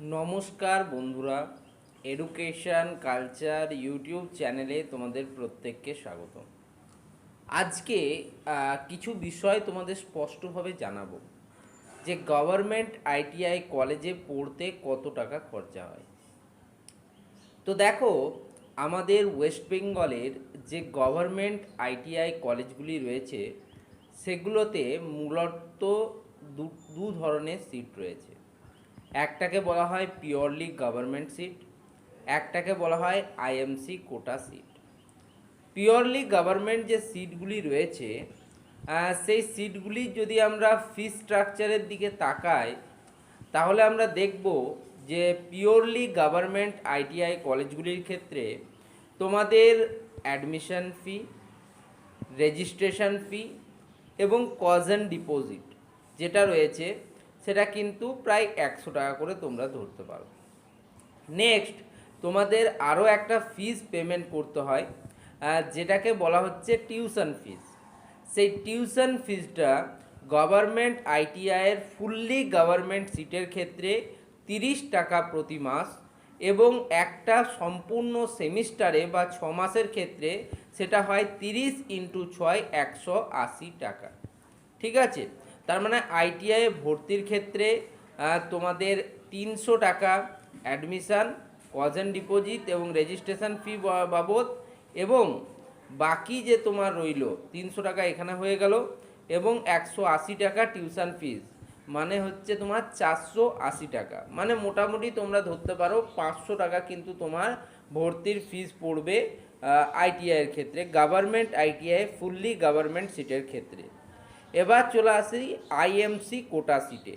নমস্কার বন্ধুরা, education culture YouTube চ্যানেলে তোমাদের প্রত্যেককে স্বাগত। আজকে কিছু বিষয় তোমাদের স্পষ্টভাবে জানাবো যে গভর্নমেন্ট আইটিআই কলেজে পড়তে কত টাকা খরচা হয়। তো দেখো, আমাদের ওয়েস্ট বেঙ্গলের যে গভর্নমেন্ট আইটিআই কলেজগুলি রয়েছে সেগুলোতে মূলত দু দু ধরনের সিট রয়েছে। একটাকে বলা হয় পিওরলি গভর্নমেন্ট সিট, একটাকে বলা হয় আইএমসি কোটা সিট। পিওরলি গভর্নমেন্ট যে সিটগুলি রয়েছে সেই সিটগুলি যদি আমরা ফি স্ট্রাকচারের দিকে তাকাই তাহলে আমরা দেখব যে পিওরলি গভর্নমেন্ট আইটিআই কলেজগুলির ক্ষেত্রে তোমাদের অ্যাডমিশন ফি, রেজিস্ট্রেশন ফি এবং কজন ডিপোজিট যেটা রয়েছে সেটা কিন্তু প্রায় 100 টাকা করে তোমরা ধরতে পারো। নেক্সট, তোমাদের আরও একটা ফিজ পেমেন্ট করতে হয় যেটাকে বলা হচ্ছে টিউশন ফিজ। সেই টিউশন ফিজটা গভর্নমেন্ট আইটিআইয়ের ফুললি গভর্নমেন্ট সিটের ক্ষেত্রে 30 টাকা প্রতি মাস এবং একটা সম্পূর্ণ সেমিস্টারে বা 6 মাসের ক্ষেত্রে সেটা হয় 30 × 6 180 টাকা। ঠিক আছে, তার মানে আইটিআই ভর্তির ক্ষেত্রে তোমাদের 300 টাকা অ্যাডমিশান, কজন ডিপোজিট এবং রেজিস্ট্রেশন ফি বাবদ, এবং বাকি যে তোমার রইল 300 টাকা এখানে হয়ে গেল, এবং 180 টাকা টিউশন ফিজ, মানে হচ্ছে তোমার 480 টাকা। মানে মোটামুটি তোমরা ধরতে পারো 500 টাকা কিন্তু তোমার ভর্তির ফিজ পড়বে আইটিআইয়ের ক্ষেত্রে, গভর্নমেন্ট আইটিআই ফুললি গভর্নমেন্ট সিটের ক্ষেত্রে। এবার চলে আসি আইএমসি কোটা সিটে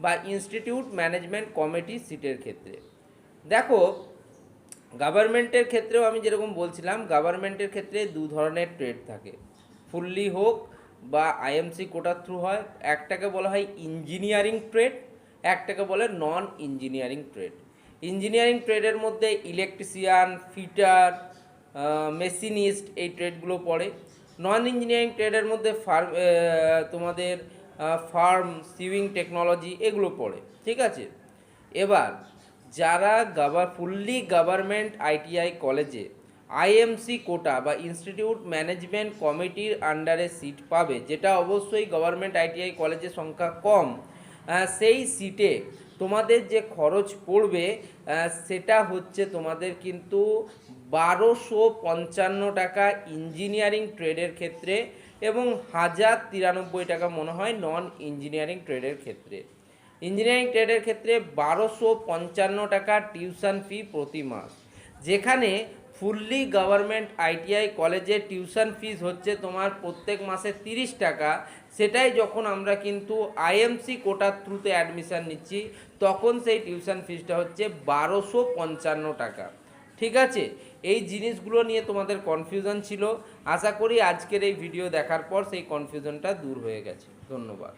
বা ইনস্টিটিউট ম্যানেজমেন্ট কমিটি সিটের ক্ষেত্রে। দেখো, গভর্নমেন্টের ক্ষেত্রেও আমি যেরকম বলছিলাম, গভর্নমেন্টের ক্ষেত্রে দু ধরনের ট্রেড থাকে, ফুললি হোক বা আইএমসি কোটার থ্রু হয়। একটাকে বলা হয় ইঞ্জিনিয়ারিং ট্রেড, একটাকে বলে নন ইঞ্জিনিয়ারিং ট্রেড। ইঞ্জিনিয়ারিং ট্রেডের মধ্যে ইলেকট্রিশিয়ান, ফিটার, মেশিনিস্ট এই ট্রেডগুলো পড়ে। নন ইঞ্জিনিয়ারিং ট্রেডের মধ্যে তোমাদের ফার্ম, সিভিং টেকনোলজি এগুলো পড়ে। ঠিক আছে, এবার যারা ফুললি গভর্নমেন্ট আইটিআই কলেজে আইএমসি কোটা বা ইনস্টিটিউট ম্যানেজমেন্ট কমিটির আন্ডারে সিট পাবে, যেটা অবশ্যই গভর্নমেন্ট আইটিআই কলেজের সংখ্যা কম, সেই সিটে তোমাদের যে খরচ পড়বে সেটা হচ্ছে তোমাদের কিন্তু 1255 টাকা ইঞ্জিনিয়ারিং ট্রেডের ক্ষেত্রে এবং 1093 টাকা মনে হয় নন ইঞ্জিনিয়ারিং ট্রেডের ক্ষেত্রে। ইঞ্জিনিয়ারিং ট্রেডের ক্ষেত্রে 1255 টাকা টিউশন ফি প্রতি মাস, যেখানে ফুললি গভর্নমেন্ট আইটিআই কলেজের টিউশন ফিস হচ্ছে তোমার প্রত্যেক মাসে 30 টাকা। সেটাই যখন আমরা কিন্তু আইএমসি কোটার থ্রুতে অ্যাডমিশান নিচ্ছি তখন সেই টিউশন ফিসটা হচ্ছে 1255 টাকা। ঠিক আছে, এই জিনিসগুলো নিয়ে তোমাদের কনফিউশন ছিল। আশা করি আজকের এই ভিডিও দেখার পর সেই কনফিউশনটা দূর হয়ে গেছে। ধন্যবাদ।